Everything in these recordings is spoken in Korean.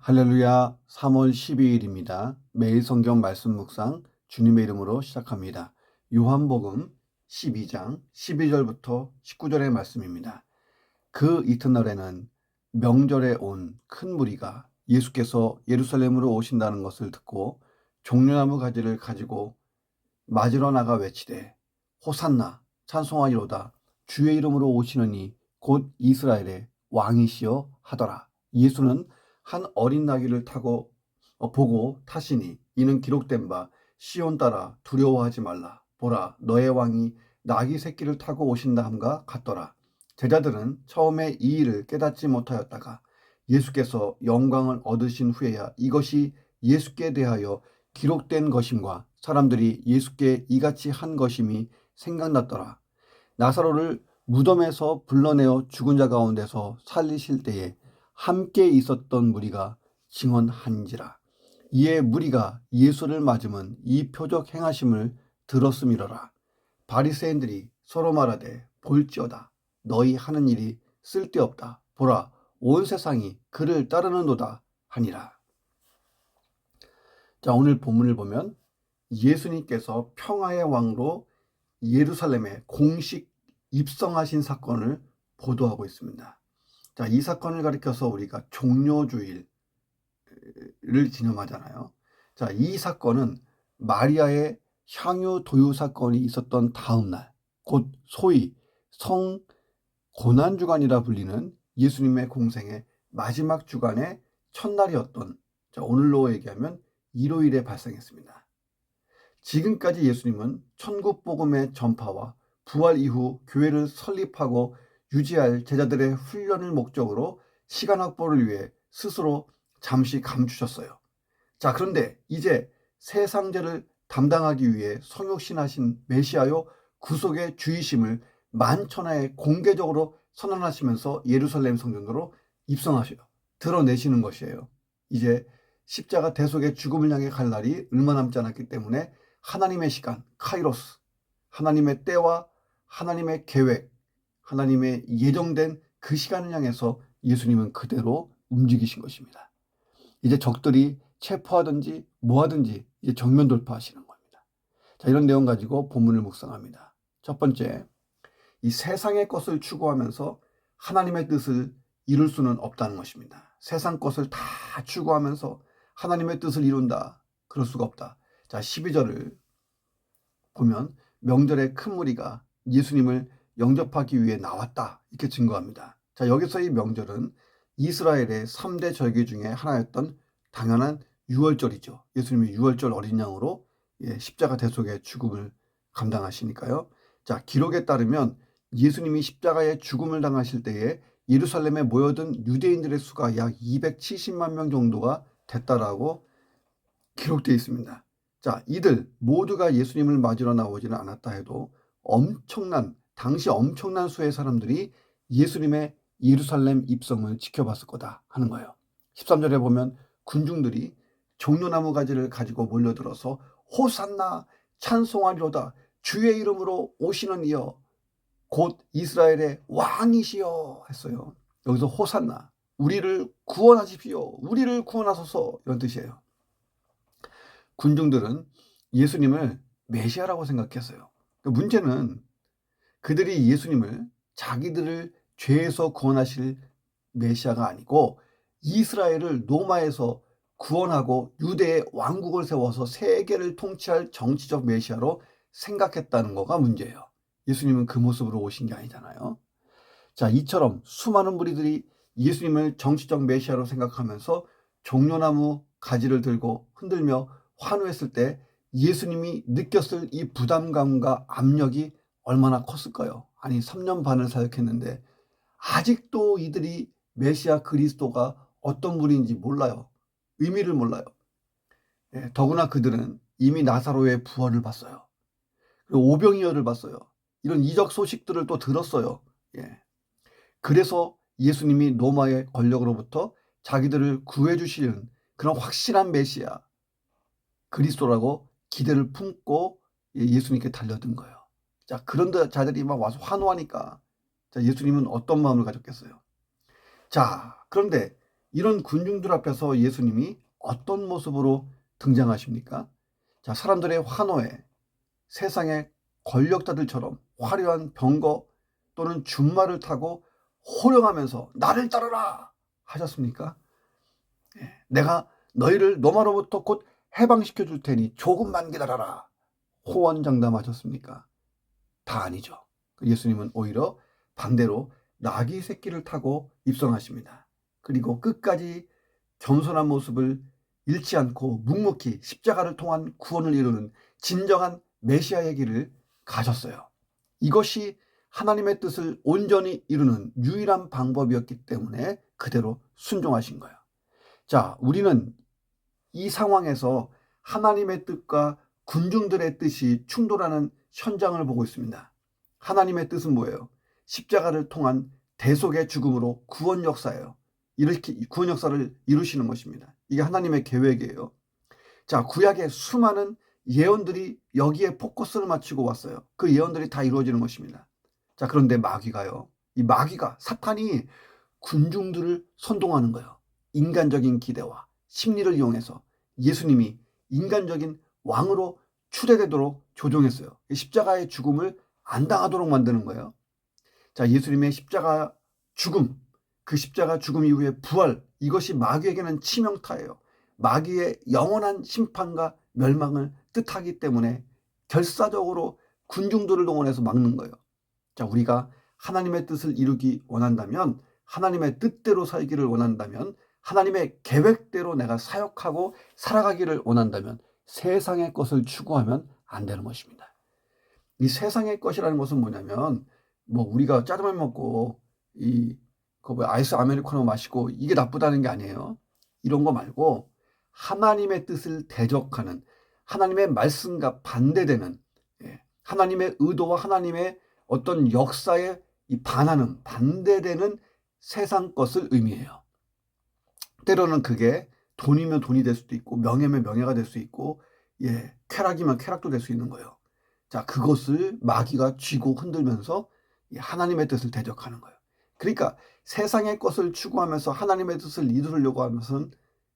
할렐루야. 3월 12일입니다. 매일 성경 말씀 묵상 주님의 이름으로 시작합니다. 요한복음 12장 12절부터 19절의 말씀입니다. 그 이튿날에는 명절에 온 큰 무리가 예수께서 예루살렘으로 오신다는 것을 듣고 종려나무 가지를 가지고 맞으러 나가 외치되 호산나 찬송하리로다 주의 이름으로 오시느니 곧 이스라엘의 왕이시여 하더라. 예수는 한 어린 나귀를 타고 보고 타시니 이는 기록된 바 시온 따라 두려워하지 말라. 보라 너의 왕이 나귀 새끼를 타고 오신다 함과 같더라. 제자들은 처음에 이 일을 깨닫지 못하였다가 예수께서 영광을 얻으신 후에야 이것이 예수께 대하여 기록된 것임과 사람들이 예수께 이같이 한 것임이 생각났더라. 나사로를 무덤에서 불러내어 죽은 자 가운데서 살리실 때에 함께 있었던 무리가 증언한지라. 이에 무리가 예수를 맞으면 이 표적 행하심을 들었음이러라. 바리새인들이 서로 말하되 볼지어다 너희 하는 일이 쓸데없다. 보라 온 세상이 그를 따르는도다 하니라. 자, 오늘 본문을 보면 예수님께서 평화의 왕으로 예루살렘에 공식 입성하신 사건을 보도하고 있습니다. 자, 이 사건을 가리켜서 우리가 종려주일을 기념하잖아요. 자, 이 사건은 마리아의 향유 도유 사건이 있었던 다음 날, 곧 소위 성 고난주간이라 불리는 예수님의 공생의 마지막 주간의 첫날이었던, 자, 오늘로 얘기하면 일요일에 발생했습니다. 지금까지 예수님은 천국 복음의 전파와 부활 이후 교회를 설립하고 유지할 제자들의 훈련을 목적으로 시간 확보를 위해 스스로 잠시 감추셨어요. 자, 그런데 이제 세상죄를 담당하기 위해 성육신하신 메시아요 구속의 주이심을 만천하에 공개적으로 선언하시면서 예루살렘 성전으로 입성하셔요. 드러내시는 것이에요. 이제 십자가 대속의 죽음을 향해 갈 날이 얼마 남지 않았기 때문에 하나님의 시간, 카이로스, 하나님의 때와 하나님의 계획, 하나님의 예정된 그 시간을 향해서 예수님은 그대로 움직이신 것입니다. 이제 적들이 체포하든지 뭐하든지 이제 정면 돌파하시는 겁니다. 자, 이런 내용 가지고 본문을 묵상합니다. 첫 번째, 이 세상의 것을 추구하면서 하나님의 뜻을 이룰 수는 없다는 것입니다. 세상 것을 다 추구하면서 하나님의 뜻을 이룬다. 그럴 수가 없다. 자, 12절을 보면 명절에 큰 무리가 예수님을 영접하기 위해 나왔다. 이렇게 증거합니다. 자, 여기서 이 명절은 이스라엘의 3대 절기 중에 하나였던 당연한 유월절이죠. 예수님이 유월절 어린 양으로 십자가 대속의 죽음을 감당하시니까요. 자, 기록에 따르면 예수님이 십자가의 죽음을 당하실 때에 예루살렘에 모여든 유대인들의 수가 약 270만 명 정도가 됐다라고 기록되어 있습니다. 자, 이들 모두가 예수님을 맞으러 나오지는 않았다 해도 당시 엄청난 수의 사람들이 예수님의 예루살렘 입성을 지켜봤을 거다 하는 거예요. 13절에 보면 군중들이 종려나무 가지를 가지고 몰려들어서 호산나 찬송하리로다 주의 이름으로 오시는 이여 곧 이스라엘의 왕이시여 했어요. 여기서 호산나, 우리를 구원하십시오, 우리를 구원하소서, 이런 뜻이에요. 군중들은 예수님을 메시아라고 생각했어요. 문제는 그들이 예수님을 자기들을 죄에서 구원하실 메시아가 아니고 이스라엘을 로마에서 구원하고 유대의 왕국을 세워서 세계를 통치할 정치적 메시아로 생각했다는 거가 문제예요. 예수님은 그 모습으로 오신 게 아니잖아요. 자, 이처럼 수많은 무리들이 예수님을 정치적 메시아로 생각하면서 종려나무 가지를 들고 흔들며 환호했을 때 예수님이 느꼈을 이 부담감과 압력이 얼마나 컸을까요? 아니, 3년 반을 사역했는데 아직도 이들이 메시아 그리스도가 어떤 분인지 몰라요. 의미를 몰라요. 더구나 그들은 이미 나사로의 부활을 봤어요. 그리고 오병이어를 봤어요. 이런 이적 소식들을 또 들었어요. 그래서 예수님이 로마의 권력으로부터 자기들을 구해 주시는 그런 확실한 메시아 그리스도라고 기대를 품고 예수님께 달려든 거예요. 자, 그런데 자들이 막 와서 환호하니까 자, 예수님은 어떤 마음을 가졌겠어요? 자, 그런데 이런 군중들 앞에서 예수님이 어떤 모습으로 등장하십니까? 자, 사람들의 환호에 세상의 권력자들처럼 화려한 병거 또는 준말을 타고 호령하면서 나를 따르라 하셨습니까? 내가 너희를 로마로부터 곧 해방시켜 줄 테니 조금만 기다려라 호언장담하셨습니까? 다 아니죠. 예수님은 오히려 반대로 나귀 새끼를 타고 입성하십니다. 그리고 끝까지 겸손한 모습을 잃지 않고 묵묵히 십자가를 통한 구원을 이루는 진정한 메시아의 길을 가셨어요. 이것이 하나님의 뜻을 온전히 이루는 유일한 방법이었기 때문에 그대로 순종하신 거예요. 자, 우리는 이 상황에서 하나님의 뜻과 군중들의 뜻이 충돌하는 현장을 보고 있습니다. 하나님의 뜻은 뭐예요? 십자가를 통한 대속의 죽음으로 구원 역사예요. 이렇게 구원 역사를 이루시는 것입니다. 이게 하나님의 계획이에요. 자, 구약의 수많은 예언들이 여기에 포커스를 맞추고 왔어요. 그 예언들이 다 이루어지는 것입니다. 자, 그런데 마귀가요. 이 마귀가 사탄이 군중들을 선동하는 거예요. 인간적인 기대와 심리를 이용해서 예수님이 인간적인 왕으로 추대되도록 조종했어요. 십자가의 죽음을 안 당하도록 만드는 거예요. 자, 예수님의 십자가 죽음, 그 십자가 죽음 이후의 부활, 이것이 마귀에게는 치명타예요. 마귀의 영원한 심판과 멸망을 뜻하기 때문에 결사적으로 군중들을 동원해서 막는 거예요. 자, 우리가 하나님의 뜻을 이루기 원한다면, 하나님의 뜻대로 살기를 원한다면, 하나님의 계획대로 내가 사역하고 살아가기를 원한다면 세상의 것을 추구하면 안 되는 것입니다. 이 세상의 것이라는 것은 뭐냐면, 우리가 짜장면 먹고 아이스 아메리카노 마시고 이게 나쁘다는 게 아니에요. 이런 거 말고 하나님의 뜻을 대적하는, 하나님의 말씀과 반대되는, 하나님의 의도와 하나님의 어떤 역사에 반하는, 반대되는 세상 것을 의미해요. 때로는 그게 돈이면 돈이 될 수도 있고 명예면 명예가 될 수 있고 쾌락이면 쾌락도 될 수 있는 거예요. 자, 그것을 마귀가 쥐고 흔들면서 하나님의 뜻을 대적하는 거예요. 그러니까 세상의 것을 추구하면서 하나님의 뜻을 이루려고 하면서는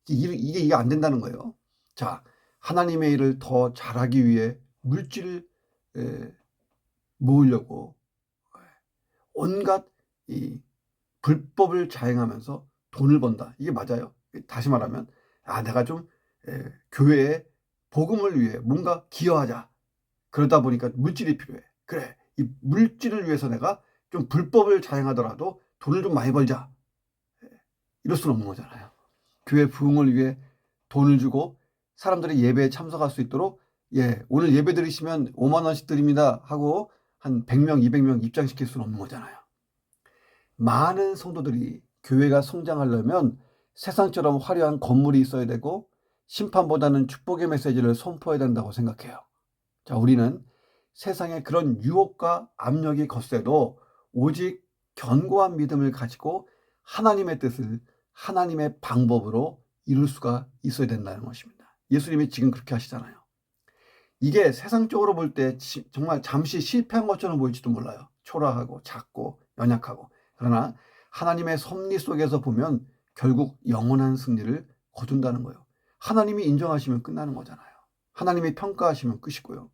이게 안 된다는 거예요. 자, 하나님의 일을 더 잘하기 위해 물질을 모으려고 온갖 불법을 자행하면서 돈을 번다. 이게 맞아요? 다시 말하면 내가 좀 교회에 복음을 위해 뭔가 기여하자. 그러다 보니까 물질이 필요해. 그래, 이 물질을 위해서 내가 좀 불법을 자행하더라도 돈을 좀 많이 벌자. 이럴 수는 없는 거잖아요. 교회 부흥을 위해 돈을 주고 사람들이 예배에 참석할 수 있도록 오늘 예배 드리시면 5만 원씩 드립니다 하고 한 100명, 200명 입장시킬 수는 없는 거잖아요. 많은 성도들이 교회가 성장하려면 세상처럼 화려한 건물이 있어야 되고 심판보다는 축복의 메시지를 선포해야 된다고 생각해요. 자, 우리는 세상에 그런 유혹과 압력이 거세도 오직 견고한 믿음을 가지고 하나님의 뜻을 하나님의 방법으로 이룰 수가 있어야 된다는 것입니다. 예수님이 지금 그렇게 하시잖아요. 이게 세상적으로 볼 때 정말 잠시 실패한 것처럼 보일지도 몰라요. 초라하고 작고 연약하고. 그러나 하나님의 섭리 속에서 보면 결국 영원한 승리를 거둔다는 거예요. 하나님이 인정하시면 끝나는 거잖아요. 하나님이 평가하시면 끝이고요.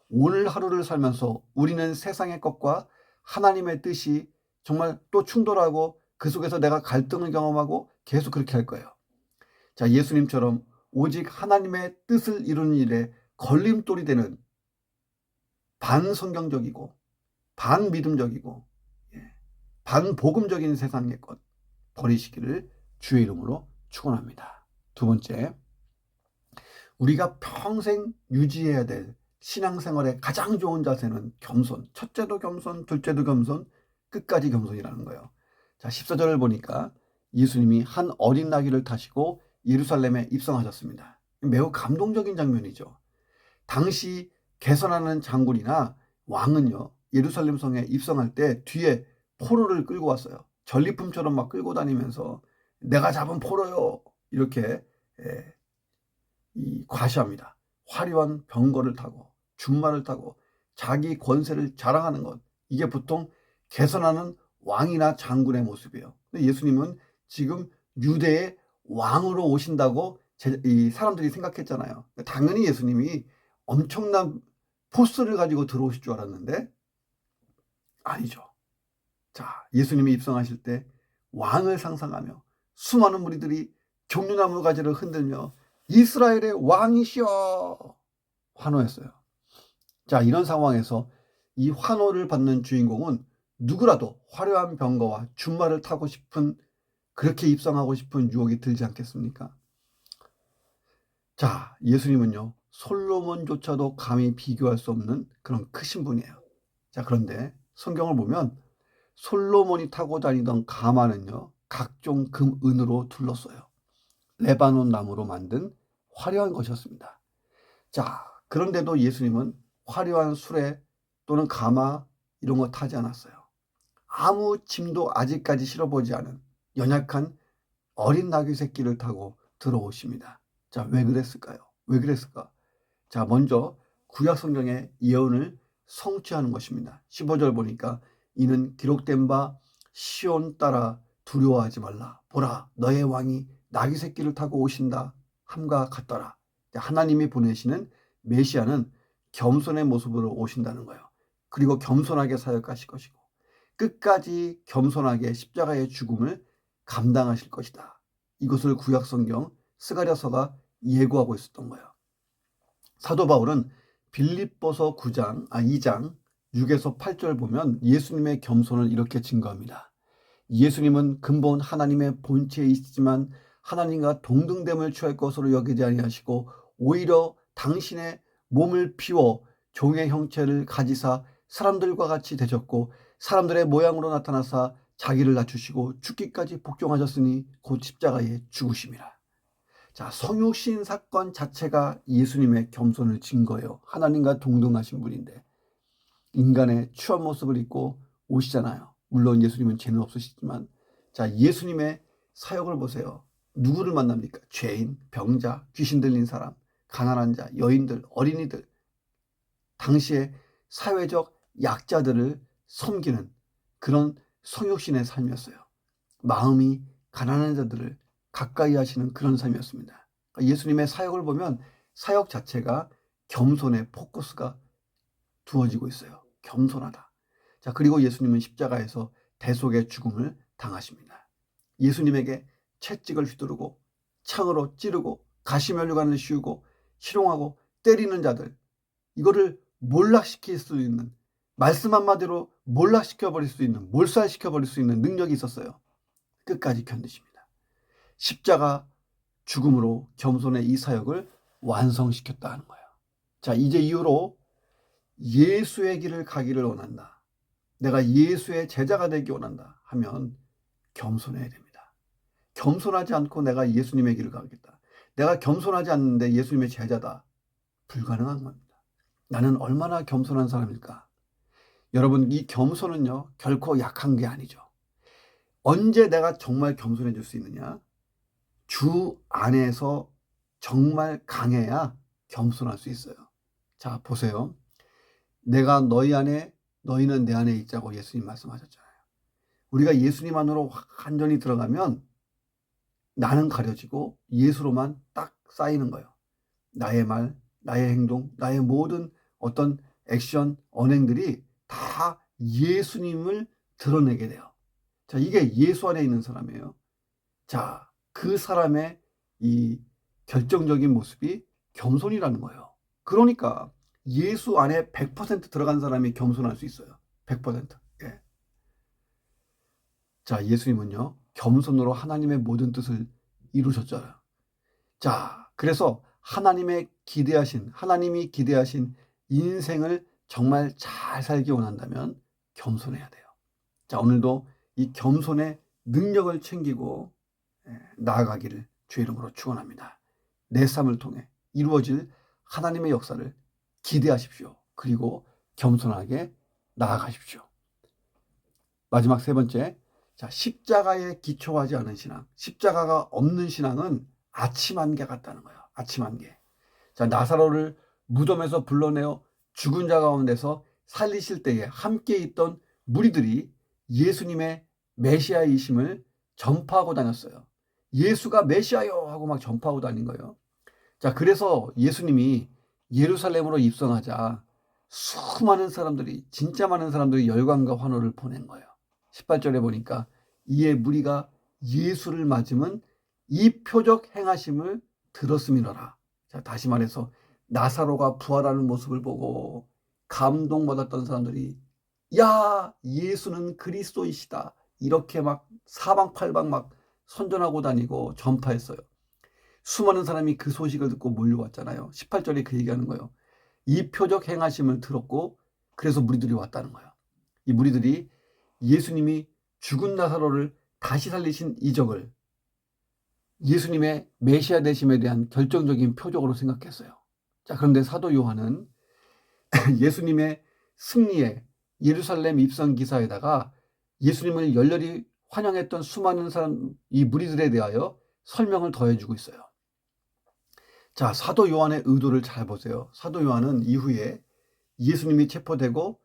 오늘 하루를 살면서 우리는 세상의 것과 하나님의 뜻이 정말 또 충돌하고 그 속에서 내가 갈등을 경험하고 계속 그렇게 할 거예요. 자, 예수님처럼 오직 하나님의 뜻을 이루는 일에 걸림돌이 되는 반성경적이고 반믿음적이고 반복음적인 세상의 것 버리시기를 주의 이름으로 축원합니다. 두 번째, 우리가 평생 유지해야 될 신앙생활의 가장 좋은 자세는 겸손. 첫째도 겸손, 둘째도 겸손, 끝까지 겸손이라는 거예요. 자, 14절을 보니까 예수님이 한 어린 나귀를 타시고 예루살렘에 입성하셨습니다. 매우 감동적인 장면이죠. 당시 개선하는 장군이나 왕은요, 예루살렘 성에 입성할 때 뒤에 포로를 끌고 왔어요. 전리품처럼 막 끌고 다니면서 내가 잡은 포로요 이렇게 과시합니다. 화려한 병거를 타고 준말을 타고 자기 권세를 자랑하는 것, 이게 보통 개선하는 왕이나 장군의 모습이에요. 근데 예수님은 지금 유대의 왕으로 오신다고 이 사람들이 생각했잖아요. 당연히 예수님이 엄청난 포스를 가지고 들어오실 줄 알았는데 아니죠. 자, 예수님이 입성하실 때 왕을 상상하며 수많은 무리들이 종려나무 가지를 흔들며 이스라엘의 왕이시여 환호했어요. 자, 이런 상황에서 이 환호를 받는 주인공은 누구라도 화려한 병거와 준말을 타고 싶은, 그렇게 입성하고 싶은 유혹이 들지 않겠습니까? 자, 예수님은요, 솔로몬조차도 감히 비교할 수 없는 그런 크신 분이에요. 자, 그런데 성경을 보면 솔로몬이 타고 다니던 가마는요, 각종 금, 은으로 둘렀어요. 레바논 나무로 만든 화려한 것이었습니다. 자, 그런데도 예수님은 화려한 수레 또는 가마 이런 거 타지 않았어요. 아무 짐도 아직까지 실어보지 않은 연약한 어린 나귀 새끼를 타고 들어오십니다. 자, 왜 그랬을까요? 왜 그랬을까? 자, 먼저 구약 성경의 예언을 성취하는 것입니다. 15절 보니까 이는 기록된 바 시온 따라 두려워하지 말라. 보라, 너의 왕이 나귀 새끼를 타고 오신다 함과 같더라. 하나님이 보내시는 메시아는 겸손의 모습으로 오신다는 거예요. 그리고 겸손하게 사역하실 것이고 끝까지 겸손하게 십자가의 죽음을 감당하실 것이다. 이것을 구약 성경 스가랴서가 예고하고 있었던 거예요. 사도 바울은 빌립보서 2장 6에서 8절 보면 예수님의 겸손을 이렇게 증거합니다. 예수님은 근본 하나님의 본체이시지만 하나님과 동등됨을 취할 것으로 여기지 아니하시고 오히려 당신의 몸을 비워 종의 형체를 가지사 사람들과 같이 되셨고 사람들의 모양으로 나타나사 자기를 낮추시고 죽기까지 복종하셨으니 곧 십자가에 죽으심이라. 자, 성육신 사건 자체가 예수님의 겸손을 증거해요. 하나님과 동등하신 분인데 인간의 추한 모습을 입고 오시잖아요. 물론 예수님은 죄는 없으시지만 자, 예수님의 사역을 보세요. 누구를 만납니까? 죄인, 병자, 귀신 들린 사람, 가난한 자, 여인들, 어린이들, 당시의 사회적 약자들을 섬기는 그런 성육신의 삶이었어요. 마음이 가난한 자들을 가까이 하시는 그런 삶이었습니다. 예수님의 사역을 보면 사역 자체가 겸손의 포커스가 두어지고 있어요. 겸손하다. 자, 그리고 예수님은 십자가에서 대속의 죽음을 당하십니다. 예수님에게 채찍을 휘두르고 창으로 찌르고 가시면류관을 씌우고 희롱하고 때리는 자들, 이거를 몰락시킬 수 있는, 말씀 한마디로 몰락시켜버릴 수 있는, 몰살시켜버릴 수 있는 능력이 있었어요. 끝까지 견디십니다. 십자가 죽음으로 겸손의 이 사역을 완성시켰다 하는 거예요. 자, 이제 이후로 예수의 길을 가기를 원한다. 내가 예수의 제자가 되기 원한다 하면 겸손해야 됩니다. 겸손하지 않고 내가 예수님의 길을 가겠다. 내가 겸손하지 않는데 예수님의 제자다. 불가능한 겁니다. 나는 얼마나 겸손한 사람일까? 여러분, 이 겸손은요, 결코 약한 게 아니죠. 언제 내가 정말 겸손해질 수 있느냐? 주 안에서 정말 강해야 겸손할 수 있어요. 자, 보세요. 내가 너희 안에, 너희는 내 안에 있자고 예수님 말씀하셨잖아요. 우리가 예수님 안으로 완전히 들어가면 나는 가려지고 예수로만 딱 쌓이는 거예요. 나의 말, 나의 행동, 나의 모든 어떤 액션, 언행들이 다 예수님을 드러내게 돼요. 자, 이게 예수 안에 있는 사람이에요. 자, 그 사람의 이 결정적인 모습이 겸손이라는 거예요. 그러니까 예수 안에 100% 들어간 사람이 겸손할 수 있어요. 100%. 예. 자, 예수님은요, 겸손으로 하나님의 모든 뜻을 이루셨잖아요. 자, 그래서 하나님이 기대하신 인생을 정말 잘 살기 원한다면 겸손해야 돼요. 자, 오늘도 이 겸손의 능력을 챙기고 나아가기를 주의 이름으로 축원합니다. 내 삶을 통해 이루어질 하나님의 역사를 기대하십시오. 그리고 겸손하게 나아가십시오. 마지막 세 번째, 자, 십자가에 기초하지 않은 신앙, 십자가가 없는 신앙은 아침 안개 같다는 거예요. 아침 안개. 자, 나사로를 무덤에서 불러내어 죽은 자 가운데서 살리실 때에 함께 있던 무리들이 예수님의 메시아이심을 전파하고 다녔어요. 예수가 메시아요 하고 막 전파하고 다닌 거예요. 자, 그래서 예수님이 예루살렘으로 입성하자 수많은 사람들이, 진짜 많은 사람들이 열광과 환호를 보낸 거예요. 18절에 보니까 이에 무리가 예수를 맞으면 이 표적 행하심을 들었음이로라. 자, 다시 말해서 나사로가 부활하는 모습을 보고 감동받았던 사람들이 야, 예수는 그리스도이시다, 이렇게 막 사방팔방 막 선전하고 다니고 전파했어요. 수많은 사람이 그 소식을 듣고 몰려왔잖아요. 18절에 그 얘기하는 거예요. 이 표적 행하심을 들었고 그래서 무리들이 왔다는 거예요. 이 무리들이 예수님이 죽은 나사로를 다시 살리신 이적을 예수님의 메시아 되심에 대한 결정적인 표적으로 생각했어요. 자, 그런데 사도 요한은 예수님의 승리에 예루살렘 입성 기사에다가 예수님을 열렬히 환영했던 수많은 사람, 이 무리들에 대하여 설명을 더해주고 있어요. 자, 사도 요한의 의도를 잘 보세요. 사도 요한은 이후에 예수님이 체포되고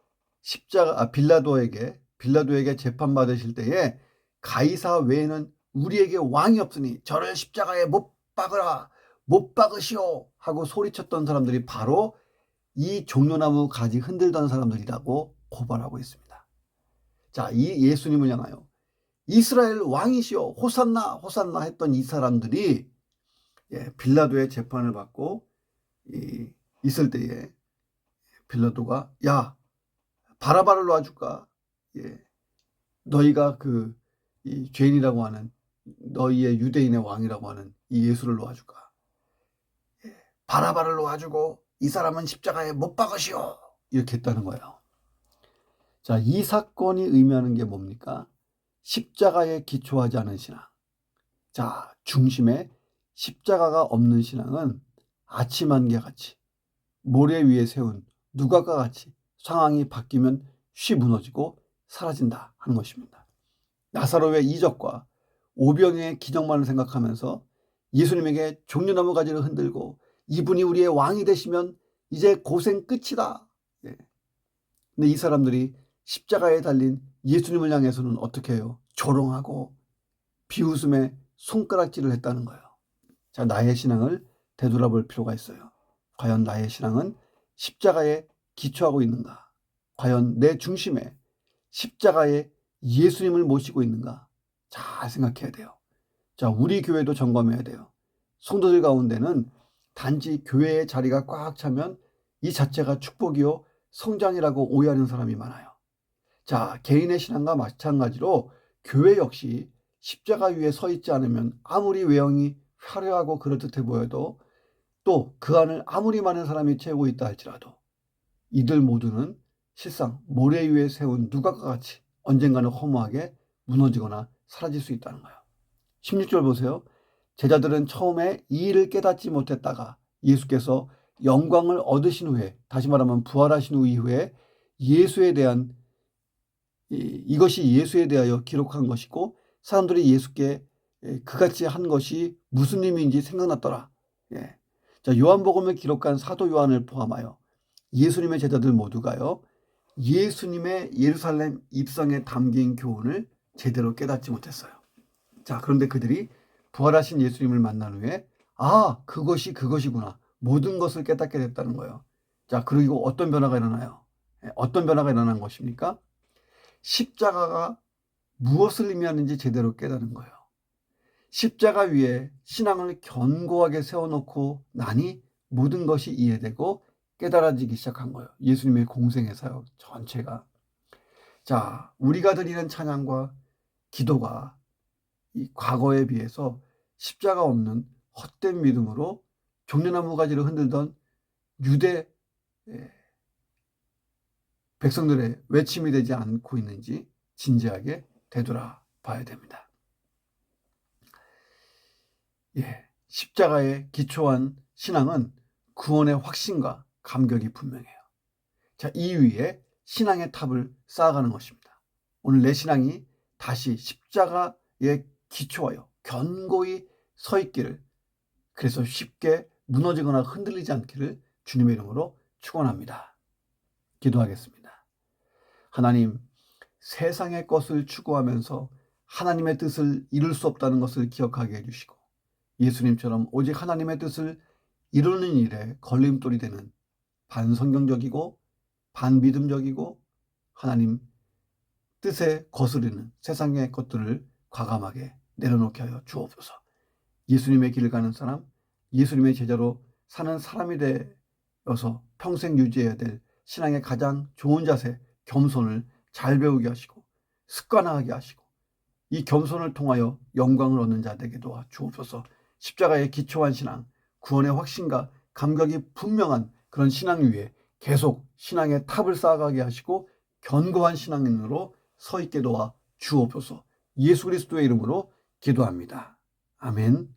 빌라도에게 재판받으실 때에 가이사 외에는 우리에게 왕이 없으니 저를 십자가에 못 박으라, 못 박으시오 하고 소리쳤던 사람들이 바로 이 종려나무 가지 흔들던 사람들이라고 고발하고 있습니다. 자, 이 예수님을 향하여 이스라엘 왕이시오, 호산나 호산나 했던 이 사람들이 빌라도의 재판을 받고 있을 때에 빌라도가 야, 바라바를 놔줄까? 너희가 이 죄인이라고 하는, 너희의 유대인의 왕이라고 하는 이 예수를 놓아줄까? 바라바를 놓아주고 이 사람은 십자가에 못 박으시오, 이렇게 했다는 거예요. 자, 이 사건이 의미하는 게 뭡니까? 십자가에 기초하지 않은 신앙. 자, 중심에 십자가가 없는 신앙은 아침 안개 같이 모래 위에 세운 누각과 같이 상황이 바뀌면 쉬 무너지고 사라진다 하는 것입니다. 나사로의 이적과 오병이의 기적만을 생각하면서 예수님에게 종려나무 가지를 흔들고 이분이 우리의 왕이 되시면 이제 고생 끝이다. 근데 이 사람들이 십자가에 달린 예수님을 향해서는 어떻게 해요? 조롱하고 비웃음에 손가락질을 했다는 거예요. 자, 나의 신앙을 되돌아볼 필요가 있어요. 과연 나의 신앙은 십자가에 기초하고 있는가? 과연 내 중심에 십자가에 예수님을 모시고 있는가? 잘 생각해야 돼요. 자, 우리 교회도 점검해야 돼요. 성도들 가운데는 단지 교회의 자리가 꽉 차면 이 자체가 축복이요 성장이라고 오해하는 사람이 많아요. 자, 개인의 신앙과 마찬가지로 교회 역시 십자가 위에 서 있지 않으면 아무리 외형이 화려하고 그럴듯해 보여도 또 그 안을 아무리 많은 사람이 채우고 있다 할지라도 이들 모두는 실상 모래 위에 세운 누각과 같이 언젠가는 허무하게 무너지거나 사라질 수 있다는 거예요. 16절 보세요. 제자들은 처음에 이 일을 깨닫지 못했다가 예수께서 영광을 얻으신 후에, 다시 말하면 부활하신 후 이후에 예수에 대한 이것이 예수에 대하여 기록한 것이고 사람들이 예수께 그같이 한 것이 무슨 의미인지 생각났더라. 자, 요한복음을 기록한 사도 요한을 포함하여 예수님의 제자들 모두가요, 예수님의 예루살렘 입성에 담긴 교훈을 제대로 깨닫지 못했어요. 자, 그런데 그들이 부활하신 예수님을 만난 후에 아, 그것이 그것이구나, 모든 것을 깨닫게 됐다는 거예요. 자, 그리고 어떤 변화가 일어나요? 어떤 변화가 일어난 것입니까? 십자가가 무엇을 의미하는지 제대로 깨닫는 거예요. 십자가 위에 신앙을 견고하게 세워놓고 나니 모든 것이 이해되고 깨달아지기 시작한 거예요. 예수님의 공생의 사역 전체가. 자, 우리가 드리는 찬양과 기도가 이 과거에 비해서 십자가 없는 헛된 믿음으로 종려나무 가지를 흔들던 유대 백성들의 외침이 되지 않고 있는지 진지하게 되돌아봐야 됩니다. 십자가에 기초한 신앙은 구원의 확신과 감격이 분명해요. 자, 이 위에 신앙의 탑을 쌓아가는 것입니다. 오늘 내 신앙이 다시 십자가에 기초하여 견고히 서 있기를, 그래서 쉽게 무너지거나 흔들리지 않기를 주님의 이름으로 축원합니다. 기도하겠습니다. 하나님, 세상의 것을 추구하면서 하나님의 뜻을 이룰 수 없다는 것을 기억하게 해주시고, 예수님처럼 오직 하나님의 뜻을 이루는 일에 걸림돌이 되는 반성경적이고 반믿음적이고 하나님 뜻에 거스르는 세상의 것들을 과감하게 내려놓게 하여 주옵소서. 예수님의 길을 가는 사람, 예수님의 제자로 사는 사람이 되어서 평생 유지해야 될 신앙의 가장 좋은 자세, 겸손을 잘 배우게 하시고 습관화하게 하시고, 이 겸손을 통하여 영광을 얻는 자 되게 도와 주옵소서. 십자가의 기초한 신앙, 구원의 확신과 감격이 분명한 그런 신앙 위에 계속 신앙의 탑을 쌓아가게 하시고 견고한 신앙인으로 서 있게 도와 주옵소서. 예수 그리스도의 이름으로 기도합니다. 아멘.